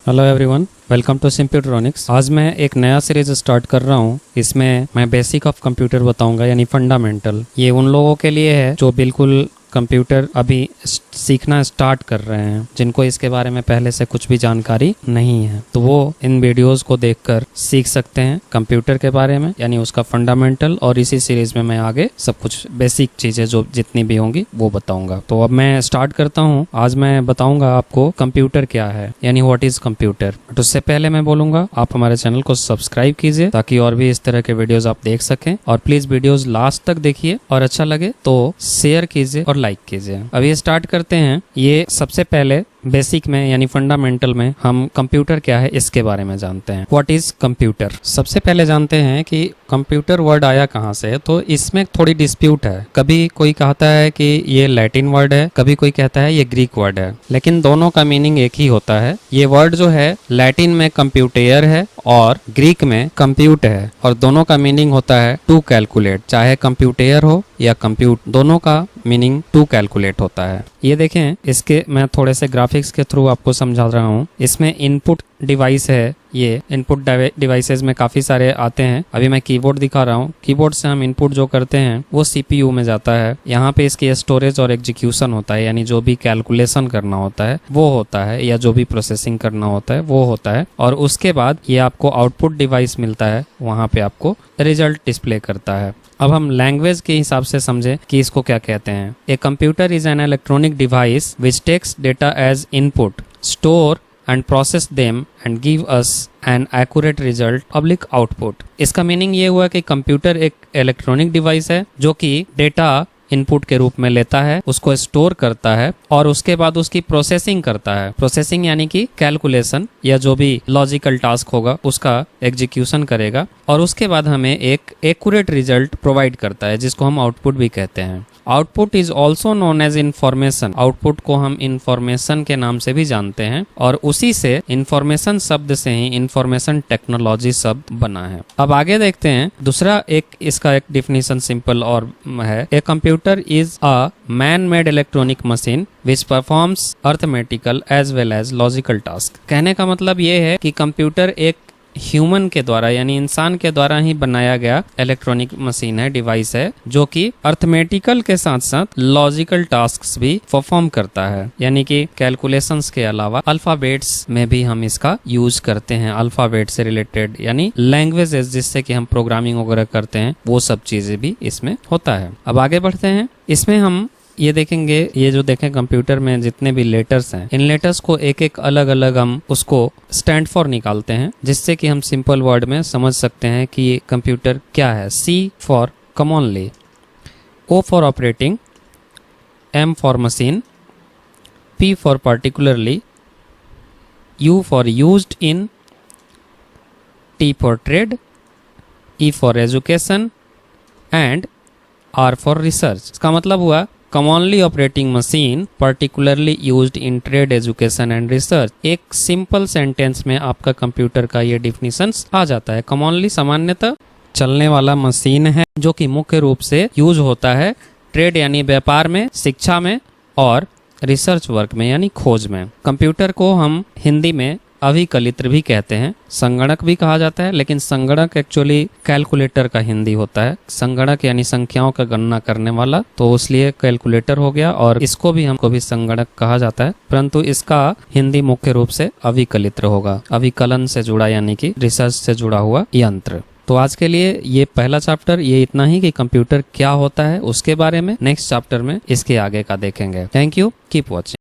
Hello everyone, welcome to Simputronics. आज मैं एक नया सीरीज स्टार्ट कर रहा हूँ। इसमें मैं बेसिक ऑफ कंप्यूटर बताऊंगा, यानी फंडामेंटल। ये उन लोगों के लिए है जो बिल्कुल कंप्यूटर अभी सीखना स्टार्ट कर रहे हैं, जिनको इसके बारे में पहले से कुछ भी जानकारी नहीं है। तो वो इन वीडियोस को देखकर सीख सकते हैं कंप्यूटर के बारे में, यानी उसका फंडामेंटल। और इसी सीरीज में मैं आगे सब कुछ बेसिक चीजें जो जितनी भी होंगी वो बताऊंगा। तो अब मैं स्टार्ट करता हूँ। आज मैं बताऊंगा आपको कंप्यूटर क्या है, यानी व्हाट इज कंप्यूटर। तो उससे पहले मैं बोलूंगा आप हमारे चैनल को सब्सक्राइब कीजिए, ताकि और भी इस तरह के वीडियोस आप देख सकें। और प्लीज वीडियोस लास्ट तक देखिए, और अच्छा लगे तो शेयर कीजिए और लाइक कीजिए। अब ये स्टार्ट करते हैं। ये सबसे पहले बेसिक में यानी फंडामेंटल में हम कंप्यूटर क्या है इसके बारे में जानते हैं। What is computer. सबसे पहले जानते हैं कि कंप्यूटर वर्ड आया कहाँ से। तो इसमें थोड़ी डिस्प्यूट है। कभी कोई कहता है कि ये लैटिन वर्ड है, कभी कोई कहता है ये ग्रीक वर्ड है, लेकिन दोनों का मीनिंग एक ही होता है। ये वर्ड जो है लैटिन में कंप्यूटर है और ग्रीक में कंप्यूट है, और दोनों का मीनिंग होता है टू कैलकुलेट। चाहे कंप्यूटर हो या कंप्यूट, दोनों का मीनिंग टू कैलकुलेट होता है। ये देखें, इसके मैं थोड़े से ग्राफिक्स के थ्रू आपको समझा रहा हूँ। इसमें इनपुट डिवाइस है। ये इनपुट डिवाइसेस में काफी सारे आते हैं। अभी मैं कीबोर्ड दिखा रहा हूँ। कीबोर्ड से हम इनपुट जो करते हैं वो सीपीयू में जाता है। यहाँ पे इसकी स्टोरेज और एग्जीक्यूशन होता है, यानी जो भी कैलकुलेशन करना होता है वो होता है, या जो भी प्रोसेसिंग करना होता है वो होता है। और उसके बाद ये आपको आउटपुट डिवाइस मिलता है, वहाँ पे आपको रिजल्ट डिस्प्ले करता है। अब हम लैंग्वेज के हिसाब से समझें कि इसको क्या कहते हैं। A computer is an electronic device which takes data as input, store and process them and give us an accurate result public output। इसका मीनिंग ये हुआ कि कंप्यूटर एक इलेक्ट्रॉनिक डिवाइस है जो कि डेटा इनपुट के रूप में लेता है, उसको स्टोर करता है और उसके बाद उसकी प्रोसेसिंग करता है। प्रोसेसिंग यानी कि कैलकुलेशन या जो भी लॉजिकल टास्क होगा उसका एग्जीक्यूशन करेगा, और उसके बाद हमें एक एक्यूरेट रिजल्ट प्रोवाइड करता है, जिसको हम आउटपुट भी कहते हैं। Output is also known as information. Output को हम इंफॉर्मेशन के नाम से भी जानते हैं, और उसी से इंफॉर्मेशन शब्द से ही इंफॉर्मेशन टेक्नोलॉजी शब्द बना है। अब आगे देखते हैं। दूसरा इसका एक डिफिनीशन सिंपल और है। A computer is a man made electronic machine which performs arithmetical as well as logical task. कहने का मतलब ये है कि कंप्यूटर एक ह्यूमन के द्वारा यानी इंसान के द्वारा ही बनाया गया इलेक्ट्रॉनिक मशीन है, डिवाइस है, जो कि अर्थमेटिकल के साथ साथ लॉजिकल टास्क्स भी परफॉर्म करता है। यानी कि कैलकुलेशंस के अलावा अल्फाबेट्स में भी हम इसका यूज करते हैं। अल्फाबेट से रिलेटेड यानी लैंग्वेजेस जिससे कि हम प्रोग्रामिंग वगैरह करते हैं, वो सब चीजें भी इसमें होता है। अब आगे बढ़ते हैं। इसमें हम ये देखेंगे, ये जो देखें कंप्यूटर में जितने भी लेटर्स हैं, इन लेटर्स को एक एक अलग अलग हम उसको स्टैंड फॉर निकालते हैं, जिससे कि हम सिंपल वर्ड में समझ सकते हैं कि ये कंप्यूटर क्या है। C for commonly, O for operating, M for machine, P for particularly, U for used in, T for trade, E for education and R for research. इसका मतलब हुआ commonly operating machine, particularly used in trade, education and research. एक simple sentence में आपका computer का ये definition आ जाता है। कॉमनली सामान्यतः चलने वाला मशीन है, जो कि मुख्य रूप से यूज होता है ट्रेड यानी व्यापार में, शिक्षा में, और रिसर्च वर्क में यानी खोज में। कंप्यूटर को हम हिंदी में अभिकलित्र भी कहते हैं, संगणक भी कहा जाता है, लेकिन संगणक एक्चुअली कैलकुलेटर का हिंदी होता है। संगणक यानी संख्याओं का गणना करने वाला, तो इसलिए कैलकुलेटर हो गया, और इसको भी हमको भी संगणक कहा जाता है, परंतु इसका हिंदी मुख्य रूप से अभिकलित्र होगा। अभिकलन से जुड़ा यानी कि रिसर्च से जुड़ा हुआ यंत्र। तो आज के लिए ये पहला चैप्टर ये इतना ही कि कंप्यूटर क्या होता है उसके बारे में। नेक्स्ट चैप्टर में इसके आगे का देखेंगे। Thank you, keep watching.